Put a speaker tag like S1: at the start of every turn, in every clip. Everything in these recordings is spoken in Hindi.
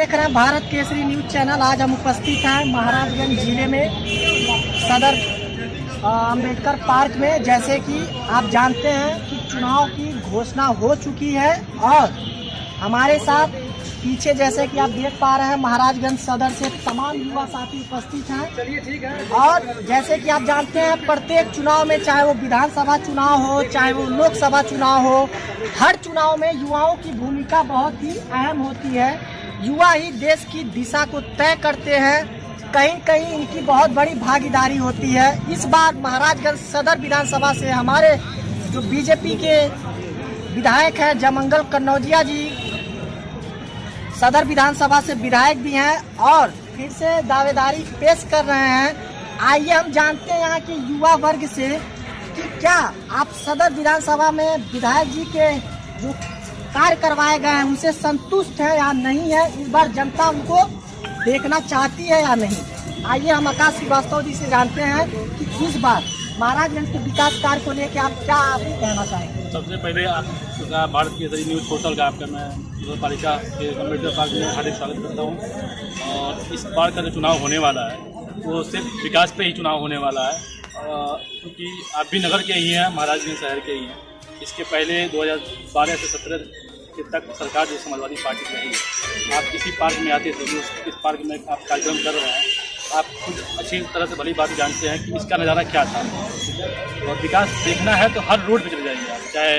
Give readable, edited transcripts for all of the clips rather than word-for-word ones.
S1: देख रहे हैं भारत केसरी न्यूज चैनल। आज हम उपस्थित हैं महाराजगंज जिले में सदर अम्बेडकर पार्क में। जैसे कि आप जानते हैं कि चुनाव की घोषणा हो चुकी है और हमारे साथ पीछे जैसे कि आप देख पा रहे हैं महाराजगंज सदर से तमाम युवा साथी उपस्थित हैं। चलिए ठीक है। और जैसे कि आप जानते हैं प्रत्येक चुनाव में, चाहे वो विधानसभा चुनाव हो, चाहे वो लोकसभा चुनाव हो, हर चुनाव में युवाओं की भूमिका बहुत ही अहम होती है। युवा ही देश की दिशा को तय करते हैं, कहीं कहीं इनकी बहुत बड़ी भागीदारी होती है। इस बार महाराजगंज सदर विधानसभा से हमारे जो बीजेपी के विधायक हैं जयमंगल कन्नौजिया जी सदर विधानसभा से विधायक भी हैं और फिर से दावेदारी पेश कर रहे हैं। आइए हम जानते हैं यहाँ के युवा वर्ग से कि क्या आप सदर विधानसभा में विधायक जी के जो कार्य करवाए गए हैं उनसे संतुष्ट है या नहीं है। इस बार जनता उनको देखना चाहती है या नहीं। आइए हम आकाश श्रीवास्तव जी से जानते हैं कि इस बार महाराजगंज के विकास कार्य को लेकर आप क्या कहना चाहेंगे।
S2: सबसे पहले आपका भारत केसरी न्यूज़ पोर्टल का आपका मैं नगर पालिका के अम्बेडकर पार्क में हार्दिक स्वागत करता हूँ। और इस बार का जो चुनाव होने वाला है वो सिर्फ विकास पे ही चुनाव होने वाला है, क्योंकि आप भी नगर के ही हैं, महाराजगंज शहर के ही हैं। इसके पहले 2012 से 17 तक सरकार जो समाजवादी पार्टी की रही, आप किसी पार्क में आते थे, जो इस पार्क में आप कार्यक्रम कर रहे हैं, आप खुद अच्छी तरह से भली बात जानते हैं कि इसका नज़ारा क्या था। और विकास देखना है तो हर रोड पे चले जाइए आप, चाहे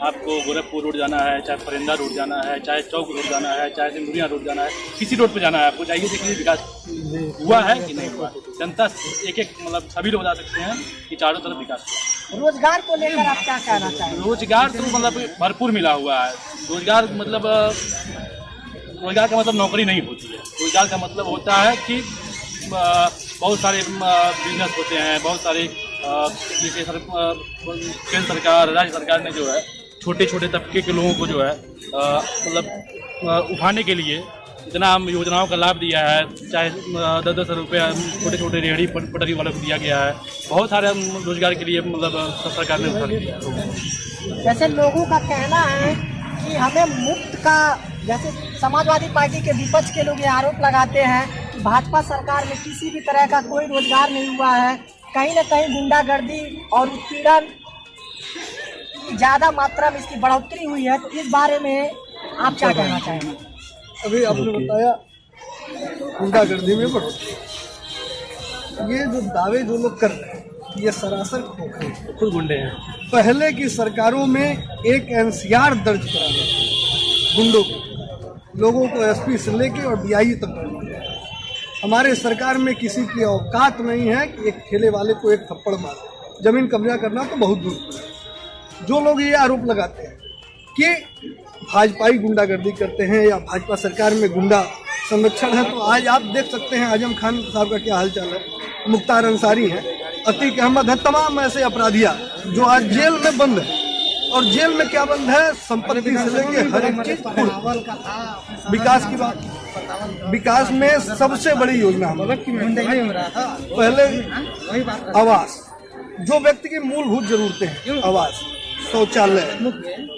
S2: आपको गोरखपुर रोड जाना है, चाहे फरिंदा रोड जाना है, चाहे चौक रोड जाना है, चाहे सिंदुरिया रोड जाना है, किसी रोड पे जाना है आपको, जाइए देखिए विकास हुआ है कि नहीं हुआ। जनता एक एक मतलब सभी लोग बता सकते हैं कि चारों तरफ विकास हुआ।
S1: रोजगार को लेकर आप क्या कहना चाहेंगे।
S2: रोजगार तो मतलब भरपूर मिला हुआ है। रोजगार का मतलब नौकरी नहीं होती है। रोजगार का मतलब होता है कि बहुत सारे बिजनेस होते हैं, बहुत सारे जैसे केंद्र सरकार, राज्य सरकार ने जो है छोटे छोटे तबके के लोगों को जो है मतलब उठाने के लिए इतना योजनाओं का लाभ दिया है। चाहे 10-10 रुपये छोटे छोटे रेहड़ी पटरी वालों को दिया गया है। बहुत सारे रोजगार के लिए मतलब सरकार ने उठा लिया है।
S1: जैसे लोगों का कहना है कि हमें मुफ्त का, जैसे समाजवादी पार्टी के विपक्ष के लोग ये आरोप लगाते हैं कि भाजपा सरकार में किसी भी तरह का कोई रोजगार नहीं हुआ है, कहीं न कहीं गुंडागर्दी और उत्पीड़न की ज़्यादा मात्रा में इसकी बढ़ोतरी हुई है। तो इस बारे में आप क्या कहना चाहेंगे।
S3: अभी आपने बताया गुंडागर्दी में बढ़ोतरी, ये जो दावे जो लोग कर रहे हैं ये सरासर खोखले हैं,
S2: खुद गुंडे हैं।
S3: पहले की सरकारों में एक एनसीआर दर्ज करा गया गुंडों को, लोगों को एसपी से लेके और डीआई तक। हमारे सरकार में किसी की औकात नहीं है कि एक ठेले वाले को एक थप्पड़ मारे। जमीन कब्जा करना तो बहुत दूर है। जो लोग ये आरोप लगाते हैं कि भाजपाई गुंडागर्दी करते हैं या भाजपा सरकार में गुंडा संरक्षण है, तो आज आप देख सकते हैं आजम खान साहब का क्या हालचाल है, मुख्तार अंसारी हैं, अतीक अहमद है, तमाम ऐसे अपराधिया जो आज जेल में बंद है। और जेल में क्या बंद है, संपत्ति से लेके हर एक चीज। विकास की बात, विकास में सबसे बड़ी योजना पहले आवास, जो व्यक्ति की मूलभूत जरूरतें हैं, आवास, शौचालय,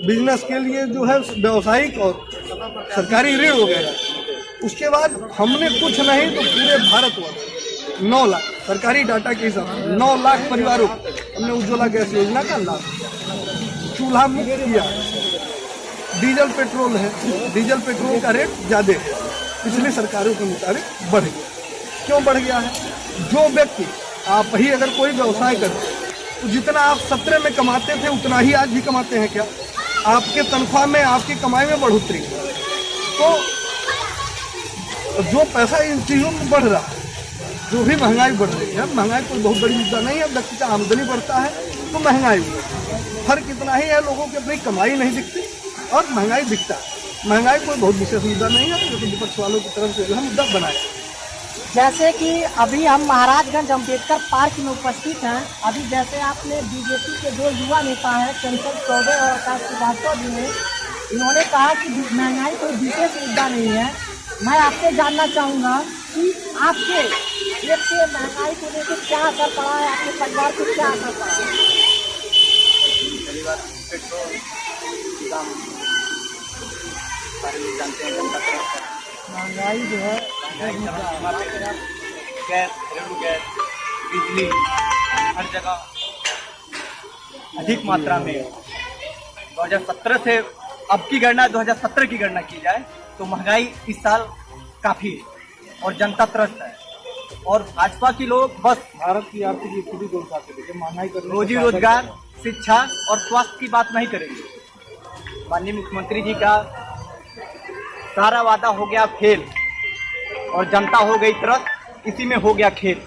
S3: बिजनेस के लिए जो है व्यवसायिक और सरकारी ऋण वगैरह। उसके बाद हमने कुछ नहीं तो पूरे भारतवर्ष 9 लाख सरकारी डाटा के हिसाब से 9 लाख परिवारों को हमने उज्ज्वला गैस योजना का लाभ दिया, चूल्हा मुक्त किया। डीजल पेट्रोल है, डीजल पेट्रोल का रेट ज़्यादा है, पिछली सरकारों के मुताबिक बढ़ गया। क्यों बढ़ गया है, जो व्यक्ति आप ही अगर कोई व्यवसाय करते तो जितना आप 17 में कमाते थे उतना ही आज भी कमाते हैं क्या। आपके तनख्वाह में, आपकी कमाई में बढ़ोतरी, तो जो पैसा इन चीज़ों में बढ़ रहा है, जो भी महंगाई बढ़ रही है, महंगाई कोई बहुत बड़ी मुद्दा नहीं है। व्यक्ति का आमदनी बढ़ता है तो महंगाई फर्क इतना ही है, लोगों की अपनी कमाई नहीं दिखती और महंगाई दिखता है। महंगाई कोई बहुत विशेष मुद्दा नहीं है, लेकिन विपक्ष वालों की तरफ से यह मुद्दा बनाया।
S1: जैसे कि अभी हम महाराजगंज अम्बेडकर पार्क में उपस्थित हैं। अभी जैसे आपने बीजेपी के जो युवा नेता हैं चंचल चौबे और आकाश श्रीवास्तव जी ने, इन्होंने कहा कि महंगाई कोई विशेष मुद्दा नहीं है। मैं आपसे जानना चाहूँगा कि आपके महंगाई को लेकर क्या असर पड़ा है, आपके परिवार को क्या असर पड़ा है।
S4: पहली बात पेट्रोल दाम सारे लोग जानते हैं, जनता तरफ
S1: महंगाई जो है
S4: गैस, घरेलू गैस, बिजली हर जगह अधिक मात्रा में 2017 से अब की गणना 2017 की गणना की जाए तो महंगाई इस साल काफ़ी है और जनता त्रस्त है। और भाजपा की लोग बस
S3: भारत की आर्थिक स्थिति को उठाते देखिए, महंगाई करने
S4: रोजी रोजगार, शिक्षा और स्वास्थ्य की बात नहीं करेंगे। माननीय मुख्यमंत्री जी का सारा वादा हो गया फेल और जनता हो गई त्रस्त, इसी में हो गया खेल।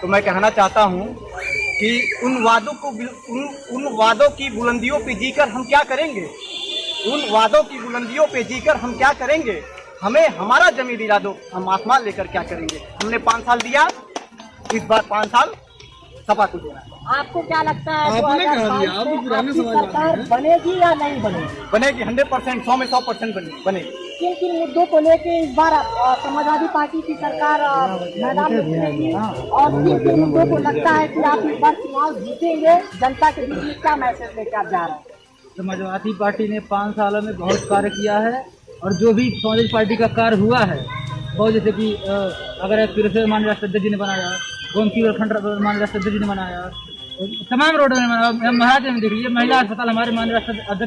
S4: तो मैं कहना चाहता हूं कि उन वादों की बुलंदियों पे जीकर हम क्या करेंगे, उन वादों की बुलंदियों पे जीकर हम क्या करेंगे। हमें हमारा जमीन इरा दो, हम आसमान लेकर क्या करेंगे। हमने 5 साल दिया, इस बार 5 साल सपा को देना है।
S1: आपको क्या लगता है
S3: आपने कहा दिया, आप तो पुराने समाजवादी
S1: सरकार
S3: हैं।
S1: बनेगी या नहीं बनेगी?
S4: बनेगी 100%, 100 में 100% बनेगी।
S1: किन किन मुद्दों को लेके इस बार समाजवादी पार्टी की सरकार मैदान में उतरेगी और किन किन मुद्दों को लगता है कि आप इस बार चुनाव जीतेंगे? जनता के बीच में क्या मैसेज लेकर आप जा रहे हैं?
S5: समाजवादी पार्टी ने 5 सालों में बहुत कार्य किया है और जो भी समाजवादी पार्टी का कार्य हुआ है बहुत, जैसे कि अगर फिर से माननीय राष्ट्रपति जी ने बनाया, गोमती खंड माननीय राष्ट्रपति जी ने बनाया, तमाम रोड में महाराज में देख लीजिए, महिला अस्पताल हमारे माननीय राष्ट्रपति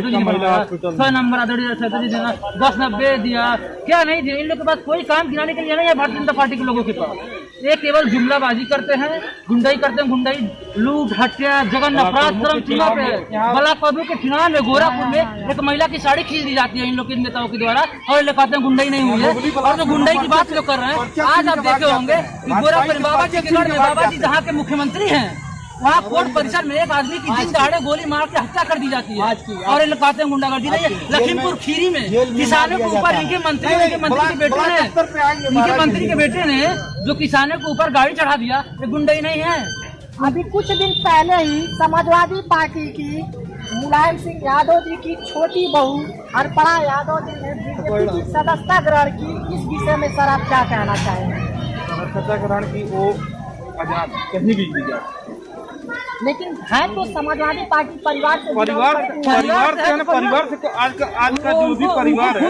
S5: जी ने बनाया, 100 नंबर आदरणीय राष्ट्रपति जी ने 1090 दिया, क्या नहीं दिया। इन लोगों के पास कोई काम गिनाने के लिए नहीं है भारतीय जनता पार्टी के लोगों के पास। ये केवल जुमलाबाजी करते हैं, गुंडाई करते हैं, गुंडाई, लूट, हत्या, जघन्य अपराध सब सीमा पे है। ब्लॉक पदों के चुनाव में गोरखपुर में एक महिला की साड़ी खींच दी जाती है इन लोग के नेताओं के द्वारा और ये कहते हैं गुंडाई नहीं हुई है। और जो गुंडाई की बात जो कर रहे हैं, आज आप देखे होंगे गोरखपुर बाबा जी के गढ़ में बाबा जी जहाँ के मुख्यमंत्री हैं, वहाँ कोर्ट परिसर में एक आदमी की दिन दहाड़े गोली मार के हत्या कर दी जाती है और ये कहते हैं गुंडागर्दी नहीं है। लखीमपुर खीरी में किसानों के ऊपर इनके मंत्री के बेटे ने जो किसानों के ऊपर गाड़ी चढ़ा दिया, ये गुंडाई नहीं है।
S1: अभी कुछ दिन पहले ही समाजवादी पार्टी की मुलायम सिंह यादव जी की छोटी बहू अर्पणा यादव जी ने बीजेपी की सदस्यता ग्रहण की। इस विषय में सर आप क्या कहना चाहेंगे?
S3: सदस्यता ग्रहण की वो आजाद कहीं भी दी जाए,
S1: लेकिन है तो समाजवादी पार्टी परिवार से
S3: परिवार से आज का जो भी परिवार है,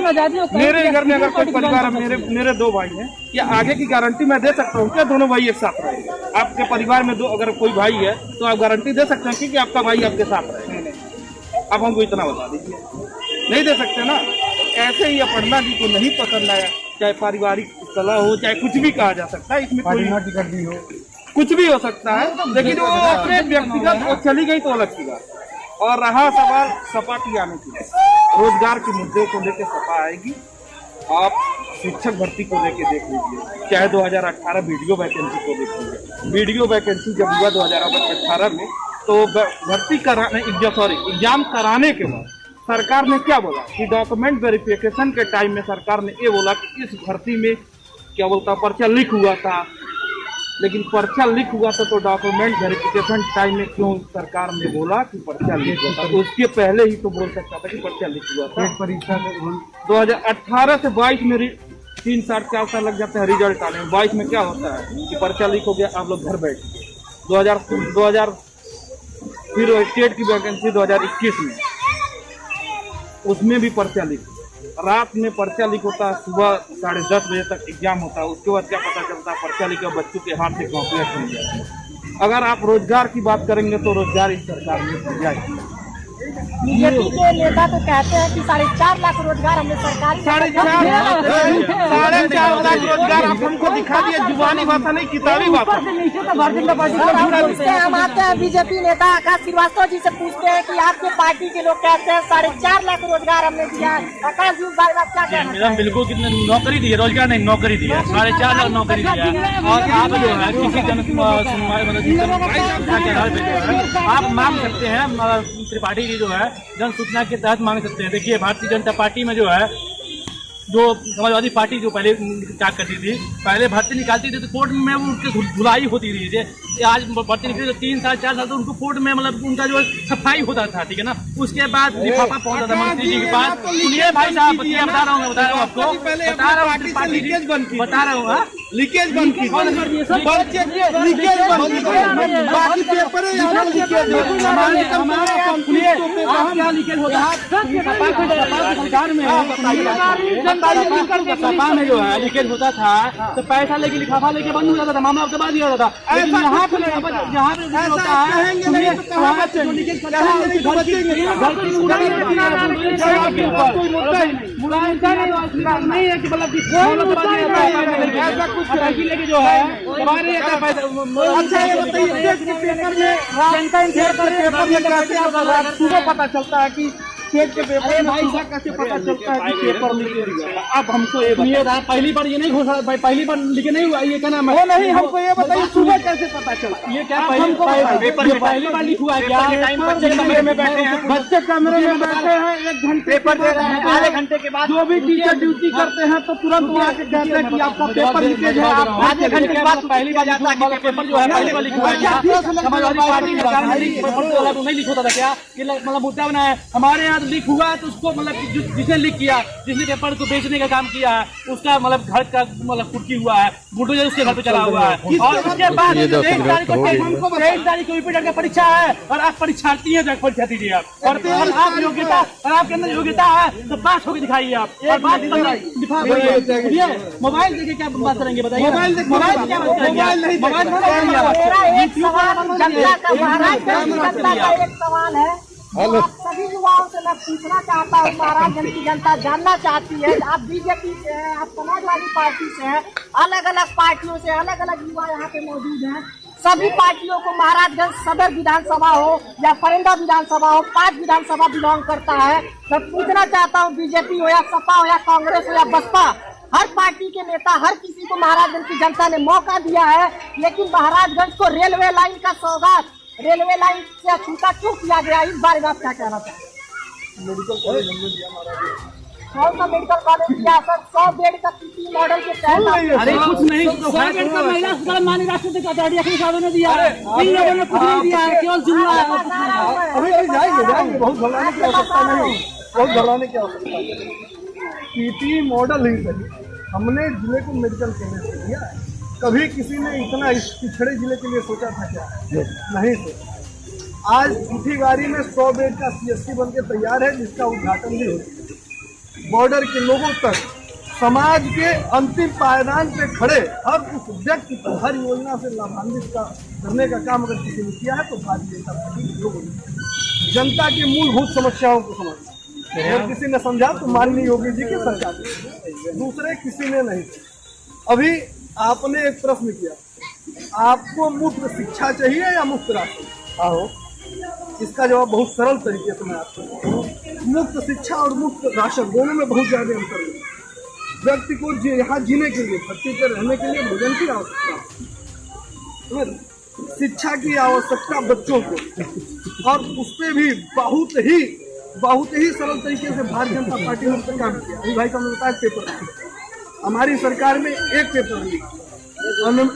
S3: मेरे घर में अगर कोई परिवार है, मेरे 2 भाई हैं, या आगे की गारंटी मैं दे सकता हूँ क्या दोनों भाई एक साथ रहे? आपके परिवार में अगर कोई भाई है तो आप गारंटी दे सकते हैं कि आपका भाई आपके साथ रहे? आप हमको इतना बता दीजिए, नहीं दे सकते ना। ऐसे ही अपर्णा जी को नहीं पसंद आया, चाहे पारिवारिक कलह हो, चाहे कुछ भी कहा जा सकता है, इसमें कोई हो, कुछ भी हो सकता है, लेकिन वो अपने व्यक्तिगत वो चली गई तो अलग की बात। और रहा सवाल सपा की आने की, रोजगार के मुद्दे को लेकर सपा आएगी। आप शिक्षक भर्ती को लेकर देख लीजिए, चाहे 2018 वीडियो वैकेंसी को देख लीजिए। वीडियो वैकेंसी जब हुआ 2018 में, तो भर्ती एग्जाम कराने के बाद सरकार ने क्या बोला कि डॉक्यूमेंट वेरिफिकेशन के टाइम में सरकार ने ये बोला कि इस भर्ती में क्या बोलता पर्चा लीक हुआ था, लेकिन पर्चा लीक हुआ था तो डॉक्यूमेंट वेरिफिकेशन टाइम में क्यों सरकार ने बोला कि पर्चा लीक हुआ था? उसके पहले ही तो बोल सकता था कि पर्चा लीक हुआ था। परीक्षा 2018 से 22 में 3 साल 4 साल लग जाते हैं रिजल्ट आने में। 22 में क्या होता है कि पर्चा लीक हो गया, आप लोग घर बैठ गए। 2000 फिर स्टेट की वैकेंसी 2021 में, उसमें भी पर्चा लीक, रात में पर्चा लीक होता है, सुबह 10:30 बजे तक एग्जाम होता है। उसके बाद क्या पता चलता है पर्चा लीक बच्चों के हाथ से कॉम्प्लेट हो जाता है। अगर आप रोजगार की बात करेंगे तो रोजगार इस सरकार में दी जाएगी।
S1: बीजेपी के नेता तो कहते हैं कि 4.5 लाख रोजगार हमने सरकारी
S3: 4.5 लाख रोजगार आप हमको दिखा दिया, जुबानी भाषा नहीं किताबी भाषा।
S1: हम आते हैं बीजेपी नेता आकाश श्रीवास्तव जी से पूछते हैं कि आपके पार्टी के लोग कहते हैं 4.5 लाख रोजगार हमने दिया है। आकाश जी बात क्या कहना
S2: मैडम बिल्कुल कितने नौकरी दी है, रोजगार नहीं नौकरी दी है, 4.5 लाख नौकरी दी है। और आप जो है किसी आप मांग सकते हैं, त्रिपाठी जी जो है जन सूचना के तहत मांग सकते हैं। देखिए भारतीय जनता पार्टी में जो है, जो समाजवादी पार्टी जो पहले क्या करती थी, पहले भर्ती निकालती थी तो कोर्ट में वो उनकी धुलाई होती थी। आज भर्ती निकली तो 3 साल 4 साल तो उनको कोर्ट में मतलब उनका जो सफाई होता था, ठीक है ना। उसके बाद लिफाफा पहुंचा था मंत्री जी के पास। सुनिए भाई साहब, बता रहा हूँ आपको, बता रहा हूँ
S3: लीकेज बंद कीजिए, लीकेज बंद कीजिए, बाकी पेपर है यहाँ लीकेज
S5: सपा में जो है लीकेज होता था तो पैसा लेके लिफाफा लेके बंद हो जाता था, मामला आपके बाद ही होता था। लेकिन यहाँ पे होता नहीं है कि मतलब लेके जो है
S3: सुबह पता चलता है कि स्टेट के पेपर में कैसे पता चलता है कि पेपर लीकेज हुआ। अब हमको ये
S5: पहली बार ये नहीं घोषणा, पहली बार लीकेज नहीं हुआ, ये क्या नाम है?
S3: नहीं, हमको ये बताइए सुबह कैसे पता चलता?
S5: ये क्या पहली बार लीक हुआ क्या?
S4: बच्चे कमरे में बैठे हैं,
S3: बच्चे कमरे में बैठे हैं, 1 घंटे
S4: पेपर दे रहे हैं, आधे घंटे के बाद
S3: जो भी टीचर ड्यूटी करते हैं तो तुरंत वो आके कहते हैं कि आपका पेपर लीकेज है। आप
S4: आधे घंटे के बाद पहली बार जाता है कि पेपर जो है पहली बार लीक हुआ है क्या?
S5: समाजवादी पार्टी के कारण नहीं लीक होता था क्या? मतलब मुद्दा बना है हमारे यहाँ लीक हुआ है तो उसको मतलब जिसने लीक किया, जिसने पेपर को बेचने का काम किया है, उसका मतलब घर का मतलब कुर्की हुआ है, बुलडोजर उसके घर पे चला हुआ है। और उसके बाद 23 तारीख को यूपी का परीक्षा है और आप परीक्षार्थी हैं, जाकर परीक्षा दीजिए आप। और आप योग्यता और आपके अंदर योग्यता है तो पास होकर दिखाइए आप। और बात मोबाइल देखिए क्या बात करेंगे बताइए? मोबाइल क्या बात करेंगे? मोबाइल
S1: एक सवाल है, आप सभी युवाओं से मैं पूछना चाहता हूँ, महाराजगंज की जनता जानना चाहती है, आप बीजेपी से हैं, आप समाजवादी पार्टी से हैं, अलग अलग पार्टियों से अलग अलग युवा यहाँ पे मौजूद हैं, सभी पार्टियों को महाराजगंज सदर विधानसभा हो या फरेंदा विधानसभा हो, 5 विधानसभा बिलोंग करता है। मैं पूछना चाहता हूँ, बीजेपी हो या सपा हो या कांग्रेस हो या बसपा, हर पार्टी के नेता हर किसी को महाराजगंज की जनता ने मौका दिया है, लेकिन महाराजगंज को रेलवे लाइन का सौगात, रेलवे लाइन से अछूता क्यों किया गया? इस बारे में आप क्या कहना चाहते हैं?
S3: मेडिकल कॉलेज हमने दिया महाराज,
S1: कौन सा मेडिकल कॉलेज दिया सर? 100 बेड का पीपी मॉडल के तहत।
S5: अरे कुछ नहीं, 100 बेड का महिला अस्पताल माननीय राष्ट्रपति अखिलेश यादव ने दिया है, इन लोगों ने कुछ नहीं दिया है, केवल जुमला है।
S3: अभी जाएंगे, बहुत घबराने की आवश्यकता नहीं, बहुत घबराने की आवश्यकता नहीं। पीपी मॉडल ही सही, हमने जिले को मेडिकल कॉलेज से दिया है। कभी किसी ने इतना इस पिछड़े जिले के लिए सोचा था क्या? नहीं सोचा। आज उठी गाड़ी में 100 बेड का CSC बन के तैयार है, जिसका उद्घाटन भी हो। बॉर्डर के लोगों तक, समाज के अंतिम पायदान पे खड़े हर उस व्यक्ति को हर योजना से लाभान्वित करने का काम अगर किसी ने किया है तो भारतीय जनता पार्टी के लोगों ने जनता की मूलभूत समस्याओं को समझा। अगर किसी ने समझा तो माननीय योगी जी की सरकार, दूसरे किसी ने नहीं। अभी आपने एक प्रश्न किया, आपको मुफ्त शिक्षा चाहिए या मुफ्त राशन? आओ, इसका जवाब बहुत सरल तरीके से मैं आपको, मुफ्त शिक्षा और मुफ्त राशन दोनों में बहुत ज्यादा अंतर है। व्यक्ति को यहाँ जीने के लिए, धरती पर रहने के लिए भोजन की आवश्यकता है, शिक्षा की आवश्यकता बच्चों को, और उस पर भी बहुत ही सरल तरीके से भारतीय जनता पार्टी ने काम किया। अभी भाई का हमने बताया पेपर, हमारी सरकार में एक पेपर लीक,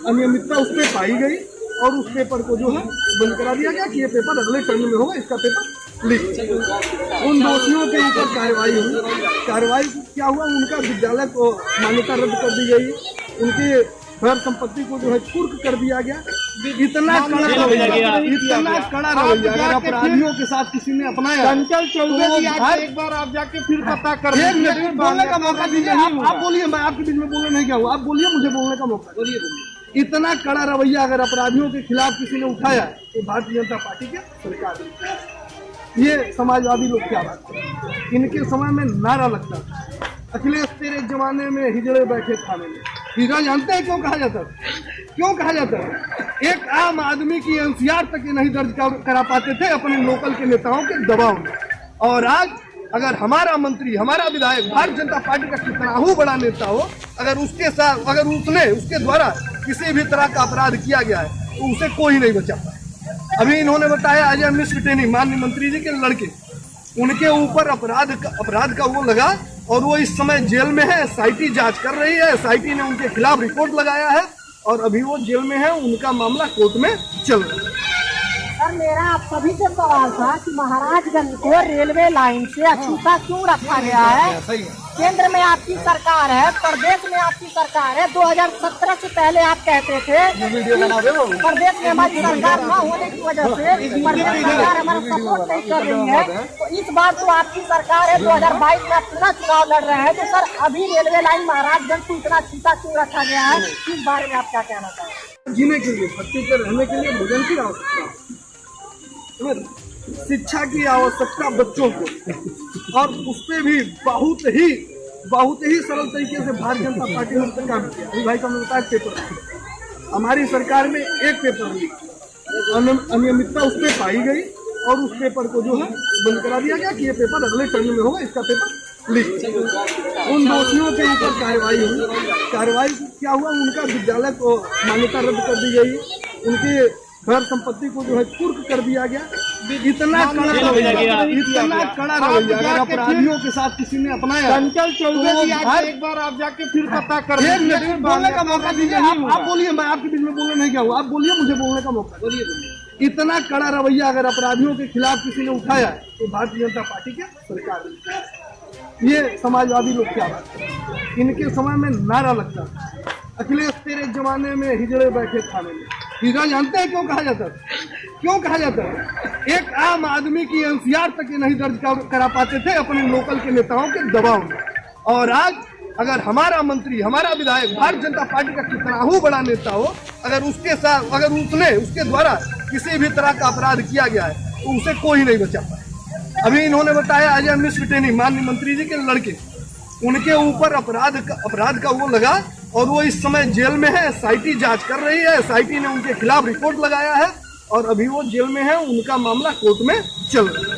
S3: अनियमितता उस पर पाई गई और उस पेपर को जो है बंद करा दिया गया कि ये पेपर अगले टर्म में होगा, इसका पेपर लीक। उन दोषियों के ऊपर कार्रवाई हुई। कार्रवाई क्या हुआ? उनका विद्यालय को मान्यता रद्द कर दी गई, उनकी घर संपत्ति को जो है कुर्क कर दिया गया। इतना कड़ा रवैया अगर अपराधियों के साथ किसी ने अपनाया, चंचल चौबे जी एक बार आप जाके फिर पता कर, बोलने का मौका दीजिए। आप बोलिए, मैं आपके बीच में बोलने नहीं क्या हुआ, आप बोलिए, मुझे बोलने का मौका बोलिए। इतना कड़ा रवैया अगर अपराधियों के खिलाफ किसी ने उठाया तो भारतीय जनता पार्टी के सरकार, ये समाजवादी लोग क्या बात करें? इनके समय में नारा लगता था, अखिलेश तेरे जमाने में हिजड़े बैठे खाने में। हिजड़ा जानते हैं क्यों कहा जाता है? क्यों कहा जाता है? एक आम आदमी की NCR तक ये नहीं दर्ज करा पाते थे अपने लोकल के नेताओं के दबाव में। और आज अगर हमारा मंत्री, हमारा विधायक भारतीय जनता पार्टी का कितना ही बड़ा नेता हो, अगर उसके साथ, अगर उसके द्वारा किसी भी तरह का अपराध किया गया है तो उसे कोई नहीं बचा पाए। अभी इन्होंने बताया अजय मिश्र टेनी, माननीय मंत्री जी के लड़के, उनके ऊपर अपराध का वो लगा और वो इस समय जेल में है। SIT जांच कर रही है, SIT ने उनके खिलाफ रिपोर्ट लगाया है और अभी वो जेल में है, उनका मामला कोर्ट में चल रहा है।
S1: सर, मेरा आप सभी से सवाल था कि महाराजगंज को रेलवे लाइन से अछूता क्यों रखा गया है? केंद्र में आपकी सरकार है, प्रदेश में आपकी सरकार है। 2017 से पहले आप कहते थे प्रदेश में हमारी सरकार न होने की वजह से प्रदेश सरकार हमारा सपोर्ट नहीं कर रही है। तो इस बार तो आपकी सरकार है, 2022 में आप पुनः चुनाव लड़ रहे हैं। तो सर अभी रेलवे लाइन महाराजगंज को इतना छीटा क्यों रखा गया है, इस बारे में आप क्या कहना चाहेंगे?
S3: जीने के लिए, धरती पर रहने के लिए भोजन की आवश्यकता, शिक्षा की आवश्यकता बच्चों को, और उस पर भी बहुत ही सरल तरीके से भारतीय जनता पार्टी ने उस पर काम किया। अभी भाई को हमने बताया पेपर, हमारी सरकार में एक पेपर लीक, अनियमितता उस पर पाई गई और उस पेपर को जो है बंद करा दिया गया कि ये पेपर अगले टर्म में होगा, इसका पेपर लीक। उन दोषियों के ऊपर कार्रवाई हुई। कार्रवाई क्या हुआ, उनका विद्यालय को मान्यता रद्द कर दी गई, उनकी घर संपत्ति को जो है कुर्क कर दिया गया। इतना कड़ा रवैया अगर अपराधियों के साथ किसी ने अपनाया,
S6: चंचल चौबे जी आज एक बार आप जाके फिर पता कर
S3: बोलने का मौका दीजिए। आप बोलिए, मैं आपके बीच में बोलने नहीं गया हूँ, आप बोलिए, मुझे बोलने का मौका बोलिए। इतना कड़ा रवैया अगर अपराधियों के खिलाफ किसी ने उठाया तो भारतीय जनता पार्टी के सरकार ने, ये समाजवादी लोग क्या बात है, इनके समय में नारा लगता है, अखिलेश तेरे जमाने में हिजड़े बैठे खाने में। हिजड़ा जानते हैं क्यों कहा जाता है? क्यों कहा जाता है? एक आम आदमी की एनसीआर तक ये नहीं दर्ज करा पाते थे अपने लोकल के नेताओं के दबाव में। और आज अगर हमारा मंत्री, हमारा विधायक भारतीय जनता पार्टी का कितना ही बड़ा नेता हो, अगर उसके साथ, अगर उसके द्वारा किसी भी तरह का अपराध किया गया है तो उसे कोई नहीं बचा पाए। अभी इन्होंने बताया अजय मिश्र टेनी, माननीय मंत्री जी के लड़के, उनके ऊपर अपराध का वो लगा और वो इस समय जेल में है। एसआईटी जांच कर रही है, एसआईटी ने उनके खिलाफ रिपोर्ट लगाया है और अभी वो जेल में है, उनका मामला कोर्ट में चल रहा है।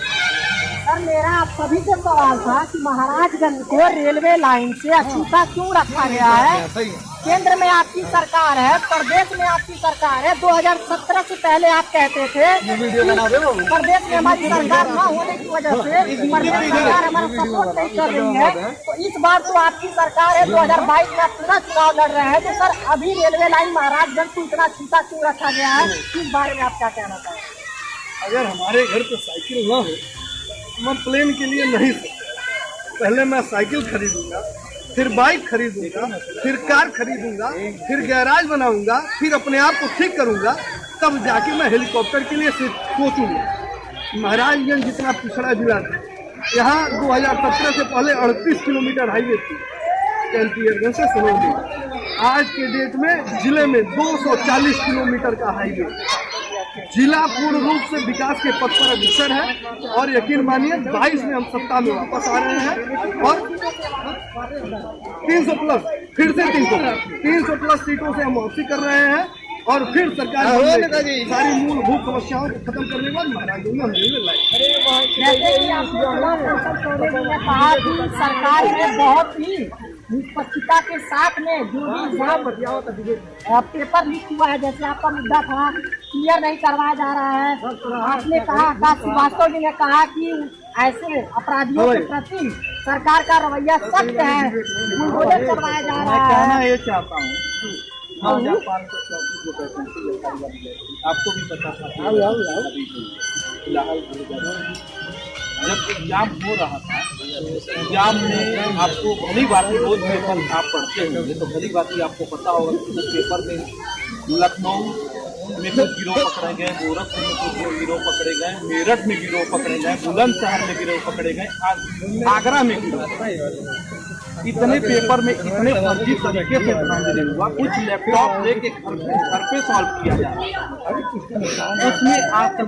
S1: सर मेरा आप सभी से सवाल था कि महाराजगंज को रेलवे लाइन से अछूता क्यों रखा गया है? केंद्र में आपकी सरकार है, प्रदेश में आपकी सरकार है। 2017 से पहले आप कहते थे प्रदेश में हमारी सरकार न होने की वजह से प्रदेश सरकार हमारा सपोर्ट नहीं कर रही है। तो इस बार तो आपकी सरकार है, 2022 में आप पुनः चुनाव लड़ रहे हैं। तो सर अभी रेलवे लाइन महाराजगंज को इतना छीटा क्यों रखा गया है, इस बारे में आप क्या कहना चाहेंगे?
S3: अगर हमारे घर पे साइकिल न हो, मैं प्लेन के लिए नहीं सकता। पहले मैं साइकिल खरीदूंगा, फिर बाइक खरीदूंगा, फिर कार खरीदूंगा, फिर गैराज बनाऊंगा, फिर अपने आप को ठीक करूंगा, तब जाके मैं हेलीकॉप्टर के लिए सोचूंगा। महाराजगंज जितना पिछड़ा जिला था, यहाँ 2017 से पहले 38 किलोमीटर हाईवे थी कैंपियरगंज से सनौली। आज के डेट में जिले में 240 किलोमीटर का हाईवे। जिला पूर्ण रूप से विकास के पथ पर अग्रसर है और यकीन मानिए 22 में हम सत्ता में वापस आ रहे हैं और 300 प्लस, फिर से 300 प्लस सीटों से हम वापसी कर रहे हैं और फिर सरकार सारी मूलभूत समस्याओं को खत्म करने के बाद महाराजगंज में हम रेलवे लाइन।
S1: जैसे कि आपने कहा कि सरकार ने बहुत ही निष्पक्षता के साथ में जो भी जहाँ पेपर लीक हुआ है, जैसे आपका मुद्दा था क्लियर नहीं करवाया जा रहा है। आपने कहा, आकाश श्रीवास्तव जी ने कहा कि ऐसे अपराधियों के प्रति सरकार का रवैया सख्त है, बुलडोजर करवाया जा रहा है।
S6: कहना ये चाहता हूँ, 9,534 आपको भी पता था जब एग्जाम हो रहा था, एग्जाम में आपको भली बात रोज पेपर आप पढ़ते होंगे तो भली बात ही आपको पता होगा कि उस पेपर में लखनऊ में कुछ गिरोह पकड़े गए, गोरखपुर में कुछ गिरोह पकड़े गए, मेरठ में गिरोह पकड़े गए, बुलंदशहर में गिरोह पकड़े गए, आगरा में गिरोह। इतने पेपर में इतने फर्जी तरीके से धांधली हुआ, कुछ लैपटॉप लेके घर पे सॉल्व किया जा रहा है। उसमें आज तक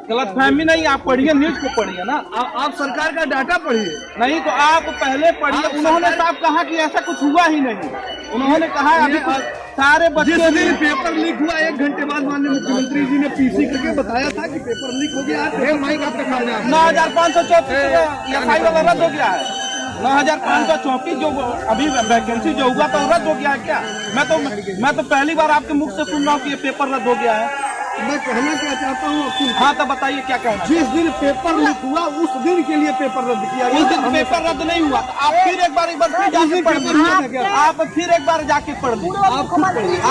S6: गलतफहमी नहीं, आप पढ़िए, न्यूज को पढ़िए ना,
S3: आप सरकार का डाटा पढ़िए।
S6: नहीं तो आप पहले पढ़िए। उन्होंने साफ कहा कि ऐसा कुछ हुआ ही नहीं। उन्होंने कहा अभी सारे बच्चे,
S3: जिस दिन पेपर लीक हुआ 1 घंटे बाद माननीय मुख्यमंत्री जी ने पीसी करके बताया था कि पेपर लीक हो गया।
S6: 9,534 एसआई वाला रद्द हो गया है। 9,534 जो अभी वैकेंसी जो हुआ तो रद्द हो गया है क्या? मैं तो पहली बार आपके मुख से सुन रहा हूँ कि ये पेपर रद्द हो गया है।
S3: मैं कहना क्या चाहता हूँ अब्दुल,
S6: हाँ तो बताइए क्या कहना।
S3: जिस दिन पेपर लीक हुआ उस दिन के लिए पेपर रद्द किया
S6: उस दिन
S3: गया।
S6: पेपर रद्द नहीं हुआ तो आप फिर एक बार फिर जाके पढ़ लीजिए। आप फिर एक बार जाके पढ़ लीजिए। आप पढ़ लीजिए,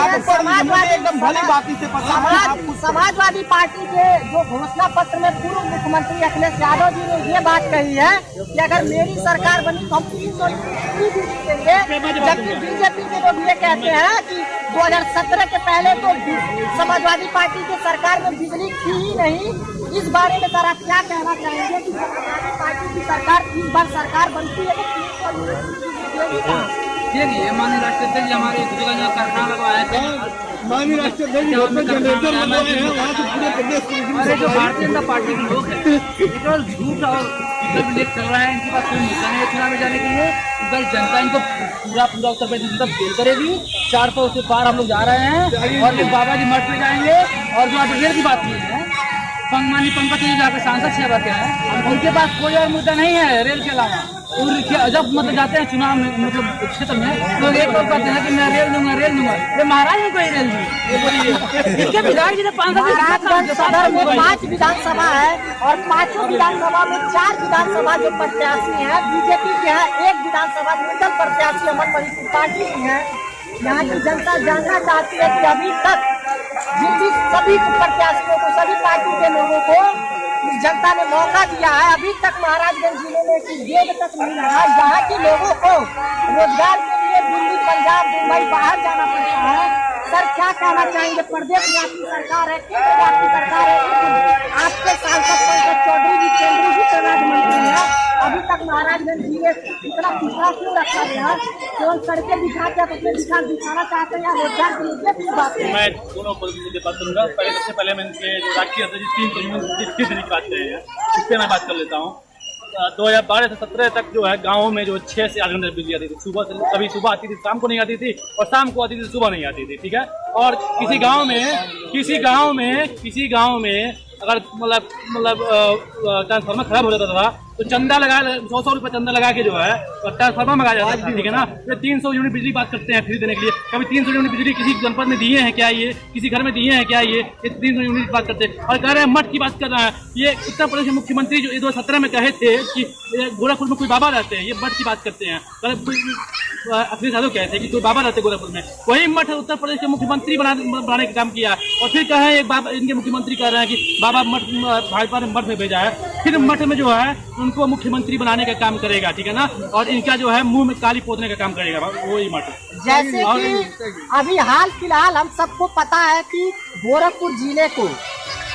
S6: मुझे एकदम भली बाती से पता है। आपको
S1: समाजवादी पार्टी के जो घोषणा पत्र में पूर्व मुख्यमंत्री अखिलेश यादव जी ने ये बात कही है कि अगर मेरी सरकार बनी तो हम 300 यूनिट बिजली देंगे, जबकि बीजेपी के लोग ये कहते हैं कि 2017 के पहले तो समाजवादी पार्टी की सरकार में बिजली थी ही नहीं। इस बारे में सर आप क्या कहना चाहेंगे कि समाजवादी पार्टी की सरकार इस बार सरकार बनती है तो 300 यूनिट बिजली देगी कहाँ?
S5: देखिए माननीय राष्ट्रपति जी हमारे एक जगह कारखाना लगवाए थे,
S3: माननीय राष्ट्रपति जनरेटर लगाए हैं, वहाँ से पूरे प्रदेश को
S5: अरे जो भारतीय जनता पार्टी के लोग हैं ये केवल झूठ और लेख चल रहा है। इनके पास कोई मुद्दा नहीं है चुनाव में जाने के लिए। इधर जनता इनको पूरा उत्तर प्रदेश तक फेल करेगी। 400 से पार हम लोग जा रहे हैं और फिर बाबा जी मठ में जाएंगे। और जो आप रेल की बात की है, माननीय पंकज जी जहाँ पे सांसद छह बातें हैं, उनके पास कोई और मुद्दा नहीं है रेल के अलावा। जब मतलब जाते हैं चुनाव में मतलब क्षेत्र में लोग एक बात कहते हैं कि मैं रेल दूंगा ये महाराज ने कोई रेल दी। इसके विधायक जी ने 5
S1: सदर में 5 विधानसभा है और 5 विधानसभा में 4 विधानसभा जो प्रत्याशी हैं बीजेपी के हैं, 1 विधानसभा न्यूनतम प्रत्याशी अमन मणिपुर पार्टी की है। यहाँ की जनता जानना चाहती है कि अभी तक जिन भी सभी प्रत्याशियों को, सभी पार्टी के लोगों को इस जनता ने मौका दिया है, अभी तक महाराजगंज जिले में की गेट तक नहीं लगा। यहाँ के लोगों को रोजगार के लिए दिल्ली, पंजाब, मुंबई बाहर जाना पड़ता है। सर क्या कहना चाहेंगे? प्रदेश में आपकी सरकार है, केंद्र में आपकी सरकार है, आपके सांसद पंकज चौधरी जी केंद्रीय वित्त राज्य मंत्री है, अभी तक महाराजगंज जिले इतना पिछड़ा क्यों रखा गया? केवल सड़कें दिखाते हैं, अपने विकास दिखाना चाहते हैं या रोजगार के लिए की बात है?
S2: मैं दोनों मुद्दे बात करूँगा। सबसे पहले मैं इनके जो राष्ट्रीय अध्यक्ष 300 यूनिट की बात कर रहे हैं, इस पर मैं बात कर लेता हूँ। 2012 से 17 तक जो है गाँव में जो 6 से 8 घंटे बिजली आती थी। सुबह से कभी सुबह आती थी, शाम को नहीं आती थी, और शाम को आती थी, सुबह नहीं आती थी। ठीक है। और किसी गाँव में अगर ट्रांसफार्मर खराब हो जाता था तो चंदा लगा 100 रुपये चंदा लगा के जो है ट्रांसफार्मर मंगाया जाता था। ठीक है ना। ये 300 यूनिट बिजली बात करते हैं फ्री देने के लिए। कभी 300 यूनिट बिजली किसी जनपद में दिए हैं क्या? ये किसी घर में दिए हैं क्या? ये 300 यूनिट बात करते हैं और कह रहे हैं मठ की बात कर रहा है। ये उत्तर प्रदेश के मुख्यमंत्री जो 2017 में कहे थे कि गोरखपुर में कोई बाबा रहते हैं, ये मठ की बात करते हैं। अखिलेश यादव कहते हैं कि कोई बाबा रहते गोरखपुर में, वही मठ उत्तर प्रदेश के मुख्यमंत्री बनाने का काम किया। और फिर कहे एक बाबा, इनके मुख्यमंत्री कह रहे हैं कि बाबा मठ भाजपा ने मठ में भेजा है, फिर मठ में जो है उनको मुख्यमंत्री बनाने का काम करेगा। ठीक है ना। और इनका जो है मुंह में काली पोतने का काम करेगा वही मठ।
S1: जैसे कि अभी हाल फिलहाल हम सबको पता है कि गोरखपुर जिले को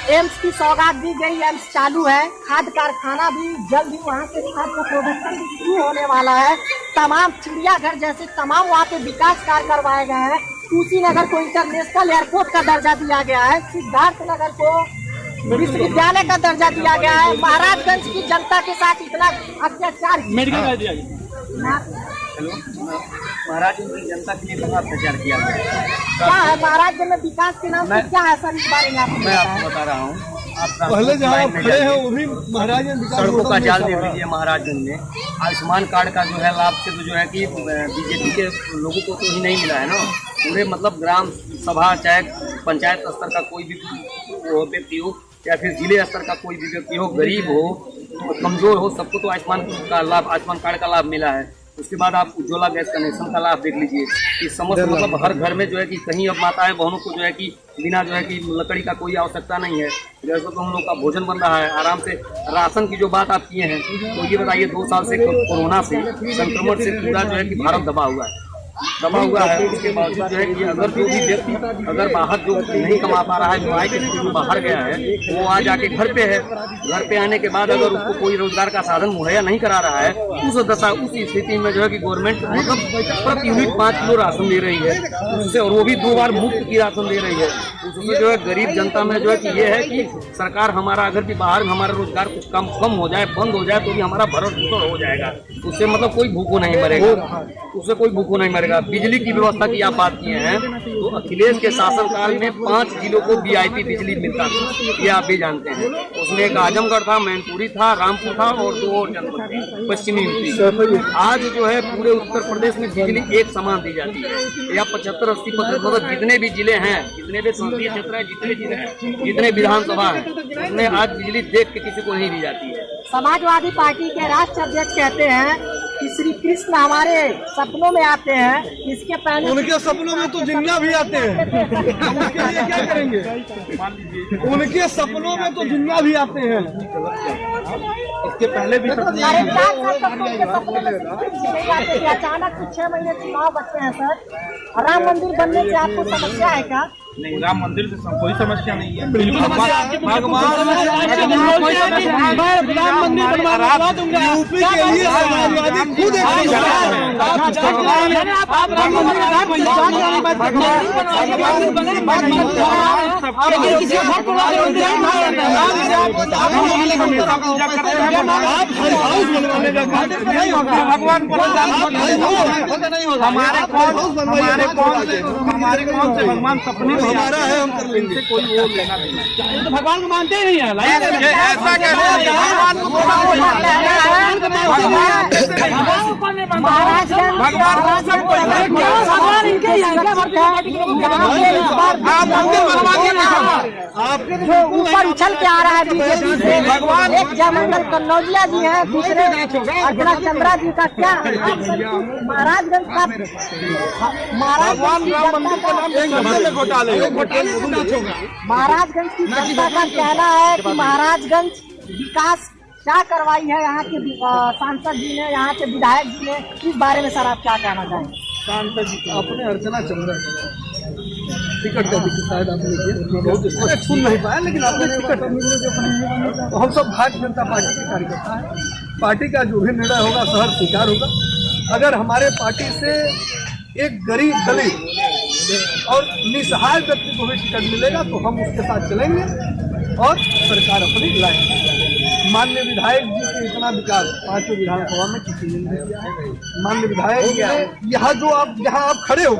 S1: एम्स की सौगात दी गई। एम्स चालू है, खाद कारखाना भी जल्द ही वहाँ से खाद का प्रोडक्शन भी शुरू होने वाला है। तमाम चिड़ियाघर जैसे तमाम वहाँ पे विकास कार्य करवाए गए हैं। कुशीनगर को इंटरनेशनल एयरपोर्ट का दर्जा दिया गया है। सिद्धार्थनगर को विश्वविद्यालय का दर्जा दिया गया है। महाराजगंज की जनता के साथ इतना अत्याचार
S2: मेडिकल कर दिया गया।
S4: महाराजगंज की जनता के लिए बहुत अत्याचार किया गया।
S1: क्या है महाराजगंज में विकास के नाम से क्या है सर? इस बारे में
S4: मैं आपको बता रहा हूँ।
S3: पहले जहाँ आप खड़े हैं वो भी महाराजगंज
S4: सड़कों का जाल देख लीजिए। महाराजगंज में आयुष्मान कार्ड का जो है लाभ से तो जो है कि बीजेपी के लोगों को तो ही नहीं मिला है ना। पूरे मतलब ग्राम सभा चाहे पंचायत स्तर का कोई भी व्यक्ति हो या फिर जिले स्तर का कोई भी व्यक्ति हो, गरीब हो, कमजोर हो, सबको तो आयुष्मान कार्ड का लाभ मिला है। उसके बाद आप उज्ज्वला गैस कनेक्शन का लाभ देख लीजिए कि समस्त मतलब हर घर में जो है कि कहीं अब माताएं बहनों को जो है कि बिना जो है कि लकड़ी का कोई आवश्यकता नहीं है। जैसे तो हम लोग का भोजन बन रहा है आराम से। राशन की जो बात आप किए हैं तो ये बताइए 2 साल से कोरोना से संक्रमण से पूरा जो है कि भारत दबा हुआ है। उसके बावजूद जो है कि अगर जो भी व्यक्ति अगर बाहर जो नहीं कमा पा रहा है, कमाई के लिए बाहर गया है, वो आ जाके घर पे है। घर पे आने के बाद अगर उसको कोई रोजगार का साधन मुहैया नहीं करा रहा है, उस स्थिति में जो है कि गवर्नमेंट मतलब प्रति यूनिट 5 किलो राशन दे रही है उससे, और वो भी 2 बार मुफ्त की राशन दे रही है। उसमें जो है गरीब जनता में जो है कि ये है कि सरकार हमारा अगर भी बाहर में हमारा रोजगार कुछ कम हो जाए, बंद हो जाए तो भी हमारा भरण पोषण हो जाएगा। उससे मतलब कोई भूखों नहीं मरेगा, उससे कोई भूखों नहीं मरेगा।
S7: करेगा। बिजली की व्यवस्था की आप बात किए हैं, तो अखिलेश के शासनकाल में 5 जिलों को VIP बिजली मिलता था, ये आप भी जानते हैं। उसमें एक आजमगढ़ था, मैनपुरी था, रामपुर था और 2 और जनपद थे पश्चिमी यूपी। आज जो है पूरे उत्तर प्रदेश में बिजली एक समान दी जाती है। या 75-80% मतलब जितने भी जिले हैं, जितने भी संसदीय क्षेत्र है, जितने जिले हैं, जितने विधानसभा है, उसमें आज बिजली देख के किसी को नहीं दी जाती है।
S1: समाजवादी पार्टी के राष्ट्रीय अध्यक्ष कहते हैं कि श्री कृष्ण हमारे सपनों में आते हैं। इसके पहले
S3: उनके सपनों में तो जिन्ना भी आते हैं, उसके लिए क्या करेंगे? उनके सपनों में तो जिन्ना भी आते हैं।
S6: इसके पहले भी
S1: साढ़े 4 साल तक तो उनके सपनों में नहीं आते थे। अचानक कुछ 6 महीने चुनाव बचे हैं सर। राम मंदिर बनने से आपको समस्या है क्या?
S6: नहीं, राम मंदिर से कोई समस्या नहीं है।
S3: यूपी के लिए समाजवादी खुद
S6: हमारे कौन से भगवान सपने
S3: हमारा है, हम कर लेंगे।
S6: कोई वो लेना देना
S5: तो भगवान को मानते ही नहीं है।
S6: ऐसा कैसे
S1: भगवान इनके ही है।
S3: आपके
S1: जो ऊपर उछल के आ रहा है बीजेपी से, एक जयमंगल कन्नौजिया जी है, दूसरे अर्चना चंद्रा जी का क्या महाराजगंज का महाराजगंज की जनता का कहना है कि महाराजगंज विकास क्या करवाई है यहाँ के सांसद जी ने, यहाँ के विधायक जी ने। इस बारे में सर आप क्या कहना चाहेंगे?
S3: सांसद जी अपने अर्चना चंद्रा टिकट का शायद आपने बहुत सुन नहीं पाया, लेकिन आपने टिकट तो हम सब भारतीय जनता पार्टी के कार्यकर्ता हैं। पार्टी का जो भी निर्णय होगा सहर्ष स्वीकार होगा। अगर हमारे पार्टी से एक गरीब दलित और निसहाय व्यक्ति को भी टिकट मिलेगा तो हम उसके साथ चलेंगे और सरकार अपनी लाएंगे। माननीय विधायक जी के इतना विकास 5 विधानसभा में किसी ने नहीं किया है। माननीय विधायक जी यहाँ जो आप जहाँ आप खड़े हो,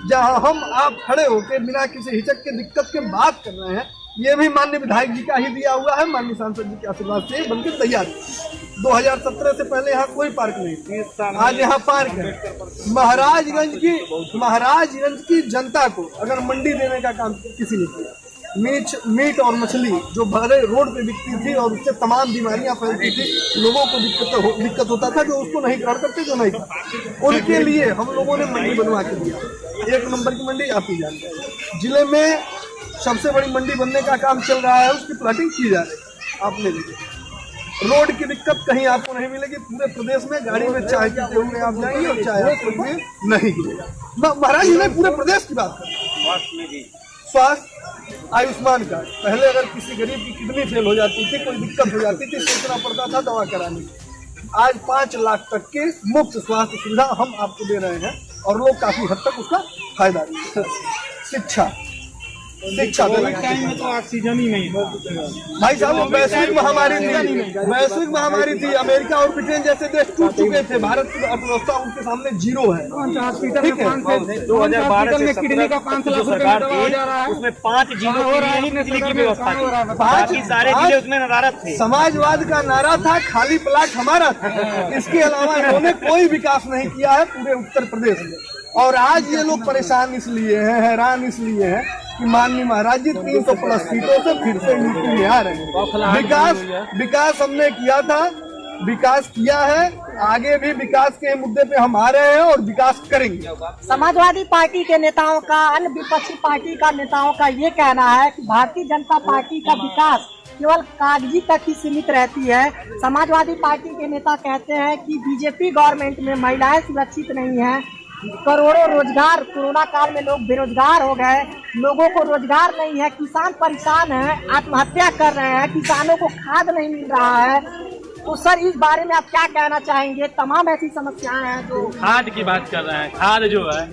S3: जहाँ हम आप खड़े होकर बिना किसी हिचक के दिक्कत के बात कर रहे हैं, ये भी माननीय विधायक जी का ही दिया हुआ है। माननीय सांसद जी के आशीर्वाद से बनकर तैयार। 2017 से पहले यहाँ कोई पार्क नहीं थी, आज यहाँ पार्क है। महाराजगंज की जनता को अगर मंडी देने का काम किसी ने किया, मीट और मछली जो भरे रोड पे बिकती थी और उससे तमाम बीमारियां फैलती थी, लोगों को दिक्कत होता था जो उसको नहीं ग्रहण करते, जो नहीं था, उनके लिए हम लोगों ने मंडी बनवा के दिया। 1 नंबर की मंडी आप ही जानते हैं। जिले में सबसे बड़ी मंडी बनने का काम चल रहा है, उसकी प्लाटिंग की जा रही है। आपने देखी रोड की दिक्कत कहीं आपको नहीं मिलेगी। पूरे प्रदेश में गाड़ी में चाय पीते हुए आप जाएंगे और चाय आपको नहीं मिलेगा। महाराज जी ने पूरे प्रदेश की बात करें। स्वास्थ्य आयुष्मान कार्ड, पहले अगर किसी गरीब की किडनी फेल हो जाती थी, कोई दिक्कत हो जाती थी, सोचना पड़ता था दवा कराने की। आज 5 लाख तक के मुफ्त स्वास्थ्य सुविधा हम आपको दे रहे हैं और लोग काफी हद तक उसका फायदा ले रहे हैं। शिक्षा
S6: टाइम में तो ऑक्सीजन ही नहीं था
S3: भाई साहब। वैश्विक महामारी थी। अमेरिका और ब्रिटेन जैसे देश टूट चुके थे। भारत की अर्थव्यवस्था उनके सामने 0 है। ठीक है,
S6: 2012 से किडनी का 5 लाख सरकार थी, उसमें 5 जिलों की बिजली की व्यवस्था थी, बाकी सारे जिले उसमें नदारत थे।
S3: समाजवाद का नारा था, खाली प्लाट हमारा था। इसके अलावा इन्होंने कोई विकास नहीं किया है पूरे उत्तर प्रदेश में। और आज ये लोग परेशान इसलिए हैं, हैरान इसलिए हैं कि माननीय महाराज जी 300+ सीटों से फिर से यूपी में आ रहे हैं। विकास हमने किया था, विकास किया है, आगे भी विकास के मुद्दे पे हम आ रहे हैं और विकास करेंगे।
S1: समाजवादी पार्टी के नेताओं का, अन्य विपक्षी पार्टी का नेताओं का ये कहना है कि भारतीय जनता पार्टी का विकास केवल कागजी तक ही सीमित रहती है। समाजवादी पार्टी के नेता कहते हैं कि बीजेपी गवर्नमेंट में महिलाएं सुरक्षित नहीं है, करोड़ों रोजगार, कोरोना काल में लोग बेरोजगार हो गए, लोगों को रोजगार नहीं है, किसान परेशान है, आत्महत्या कर रहे हैं, किसानों को खाद नहीं मिल रहा है। तो सर इस बारे में आप क्या कहना चाहेंगे? तमाम ऐसी समस्याएं हैं जो
S2: खाद की बात कर रहे हैं। खाद जो है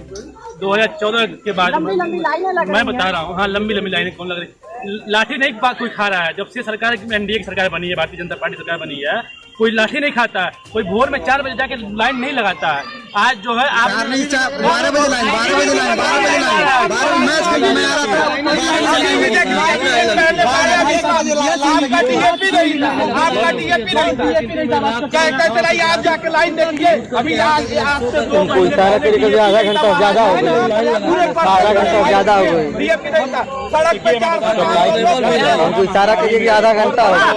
S2: 2014 के बाद
S1: लंबी लाइनें लग रही
S2: मैं बता रहा हूँ। हाँ, लंबी लाइनें कौन लग रही? लाठी नहीं कोई खा रहा है। जब से सरकार NDA की सरकार बनी है, भारतीय जनता पार्टी सरकार बनी है, कोई लाठी नहीं खाता है, कोई भोर में 4 बजे जाके लाइन नहीं लगाता है। आज जो है आप
S3: 12 बजे लाइन 12 बजे लाइन 12 बजे लाइन 12 मैच खेलने में आ रहा था
S6: कैसे नहीं आप जाके लाइन देखिए अभी आपसे
S5: इशारा तरीके से आधा घंटा ज्यादा हो गया, आधा घंटा ज्यादा हो गया।
S6: सड़क पे 400
S5: हमको इशारा करिए कि आधा घंटा हो गया।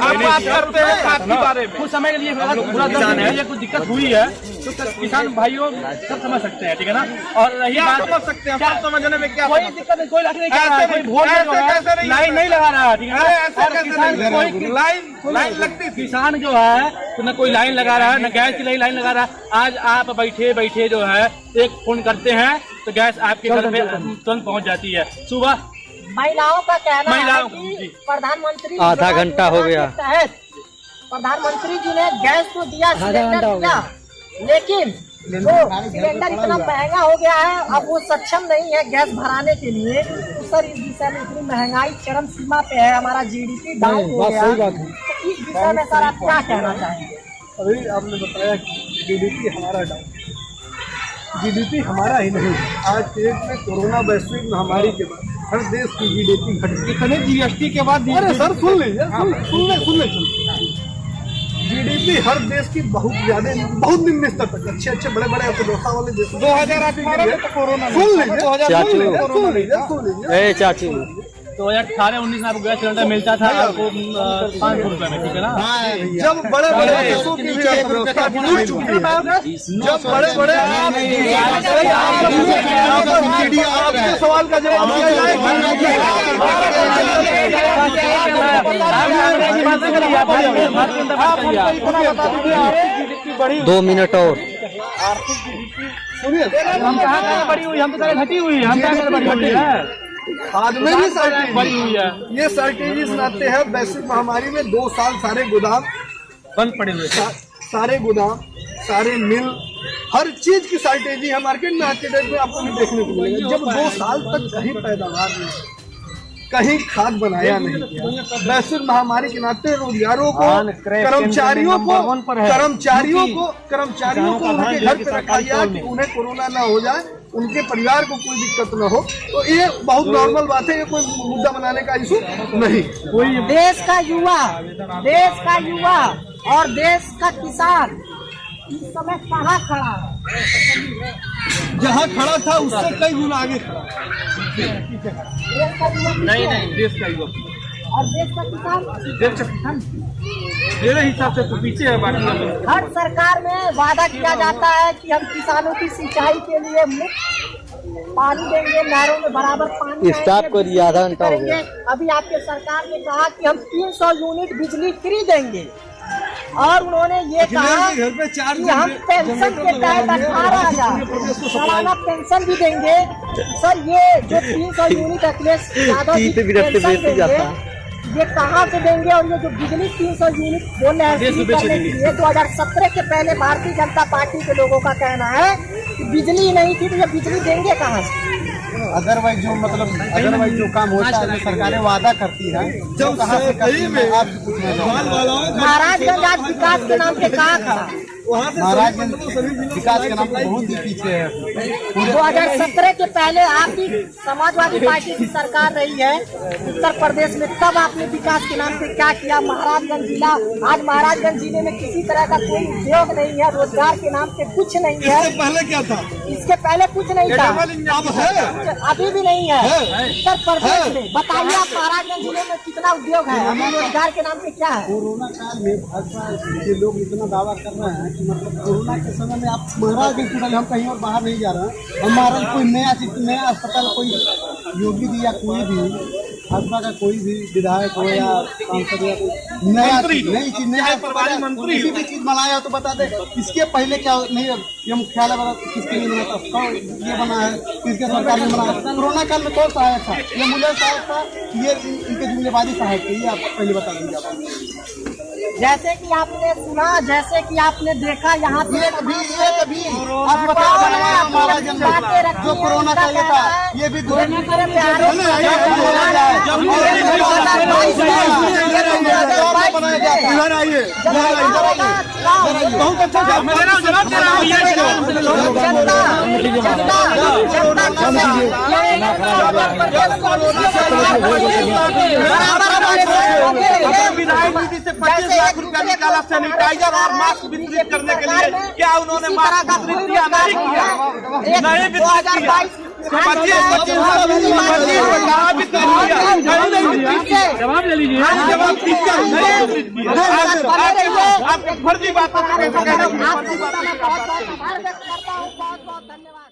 S6: आप बात करते हैं बात के बारे में।
S2: कुछ समय के लिए पूरा किसान है, कुछ दिक्कत हुई है तो किसान भाइयों सब समझ सकते हैं, ठीक है ना। और रही बात
S6: समझ सकते हैं, सब समझने में क्या
S2: कोई दिक्कत नहीं, कोई नहीं कर रहा है, कोई वोट लाइन नहीं लगा रहा है, ठीक है ना। और किसान कोई
S6: लाइन लगती थी,
S2: किसान जो है तो न कोई लाइन लगा रहा है, न गैस की लाइन लगा रहा है। आज आप बैठे बैठे जो है एक फोन करते हैं तो गैस आपके घर पे तुरंत पहुंच जाती है। सुबह
S1: महिलाओं का कहना
S2: महिलाओं
S1: है कि
S2: जी।
S1: प्रधानमंत्री
S5: आधा घंटा हो गया।
S1: प्रधानमंत्री जी ने गैस तो दिया, सिलेंडर दिया, लेकिन जो सिलेंडर इतना महंगा हो गया है अब वो सक्षम नहीं है गैस भराने के लिए। तो सर इस विषय में इतनी महंगाई चरम सीमा पे है, हमारा जीडीपी डाउन हो गया, तो इस विषय में सर आप क्या कहना चाहेंगे?
S3: अभी आपने बताया कि जीडीपी हमारा डाउन, जीडीपी हमारा ही नहीं, आज के डेट में कोरोना वैश्विक महामारी के बाद हर देश की जीडीपी घट गई।
S6: इतने जीएसटी के बाद
S3: अरे सर सुन लीजिए, सुन लीजिए जीडीपी हर देश की बहुत ज्यादा, बहुत निम्न स्तर तक, अच्छे बड़े अर्थव्यवस्था वाले देश
S6: 2018 में तो कोरोना
S3: सुन लीजिए
S5: चाचू
S2: 2018-19 में आपको गैस सिलेंडर मिलता था आपको 500 रुपए में, ठीक है ना।
S3: जब बड़े देशों की भी अर्थव्यवस्था टूट चुकी है, जब बड़े आपके सवाल का जवाब दिया
S5: जाए। 2 मिनट और
S3: सुनिए,
S2: हम कहाँ बड़ी हुई, हम तो घटी हुई, हम कहाँ बड़ी हुई है,
S3: बाद में भी
S2: बड़ी हुई है।
S3: ये सर्टेजेस आते हैं वैश्विक महामारी में। 2 साल सारे गोदाम
S2: बंद पड़े हुए थे,
S3: सारे गोदाम, सारे मिल, हर चीज की शॉर्टेज है मार्केट में। आज के डेट में आपको नहीं देखने को मिलेगा। जब 2 साल तक कहीं पैदावार नहीं, कहीं खाद बनाया नहीं गया, वैश्विक महामारी के नाते रोजगारों को, कर्मचारियों को उनके घर पे रखा गया कि उन्हें कोरोना ना हो जाए, उनके परिवार को कोई दिक्कत न हो। तो ये बहुत नॉर्मल बात है, ये कोई मुद्दा बनाने का इशू नहीं। कोई
S1: देश का युवा और देश का किसान इस समय कहाँ खड़ा है?
S3: जहाँ खड़ा था उससे कई गुना आगे खड़ा।
S2: नहीं देश का युवा
S1: और देश का किसान
S2: मेरे हिसाब से तो पीछे है। बाकी
S1: हर सरकार में वादा किया जाता है कि हम किसानों की सिंचाई के लिए मुफ्त पानी देंगे, नहरों में बराबर पानी
S5: स्टाफ को दिया, आधा घंटा हो गया।
S1: अभी आपके सरकार ने कहा कि हम 300 यूनिट बिजली फ्री देंगे और उन्होंने ये कहा
S3: घर पे 4
S1: कि हम पेंशन के तहत 18,000 सालाना पेंशन भी देंगे। सर ये जो 300 यूनिट अखिलेश यादव जी पेंशन देंगे, ये कहाँ से देंगे? और ये जो बिजली 300 यूनिट बोल रहे हैं 2017 के पहले भारतीय जनता पार्टी के लोगों का कहना है कि बिजली नहीं थी, तो ये बिजली देंगे कहाँ से?
S3: अदरवाइज जो काम होता है सरकारें वादा करती है, जो कहाँ से करती है आप
S1: महाराजगंज आज विकास के नाम पे कहाँ खड़ा?
S3: महाराजगंज विकास के नाम पे बहुत ही पीछे है।
S1: 2017 के पहले आपकी समाजवादी पार्टी की सरकार रही है उत्तर प्रदेश में, तब आपने विकास के नाम पे क्या किया? महाराजगंज जिला, आज महाराजगंज जिले में किसी तरह का कोई उद्योग नहीं है, रोजगार के नाम पे कुछ नहीं है।
S3: इससे पहले क्या था?
S1: इसके पहले कुछ नहीं था,
S3: अब है,
S1: अभी भी नहीं है। उत्तर प्रदेश में बताइए आप महाराजगंज जिले में कितना उद्योग है? अभी रोजगार के नाम पे क्या है?
S3: कोरोना काल में भाजपा के लोग इतना दावा कर रहे हैं कि मतलब कोरोना के समय में आप महाराजगंज, हम कहीं और बाहर नहीं जा रहे हैं, हमारा कोई नया अस्पताल कोई योगी जी या कोई भी भाजपा का कोई भी विधायक हो या सांसद या कोई नई चीज किसी भी चीज बनाया तो बता दे। इसके पहले क्या नहीं, ये मुख्यालय बना किसके लिए बना था, ये बना है किसके सरकार ने बनाया? कोरोना काल में कौन सहायक था? ये मुझे सहायक था, ये इनके जिम्मेवारी सहायक थी, ये आप पहले बता दीजिए। आप
S1: जैसे कि आपने सुना, जैसे कि आपने देखा, यहाँ पे
S3: आप जो कोरोना का ये था, ये भी बनाया इधर आइए, बहुत अच्छा
S6: विधायक निधि से 25 लाख रुपया निकाला सैनिटाइजर और मास्क वितरित करने के लिए, क्या उन्होंने मास्क वितरित किया? नहीं किया, नहीं वितरित किया। 25
S5: जवाब ले लीजिए।
S6: जवाब दीजिए। आपके फर्जी बातों को कैसे कहना?
S1: बहुत बहुत धन्यवाद।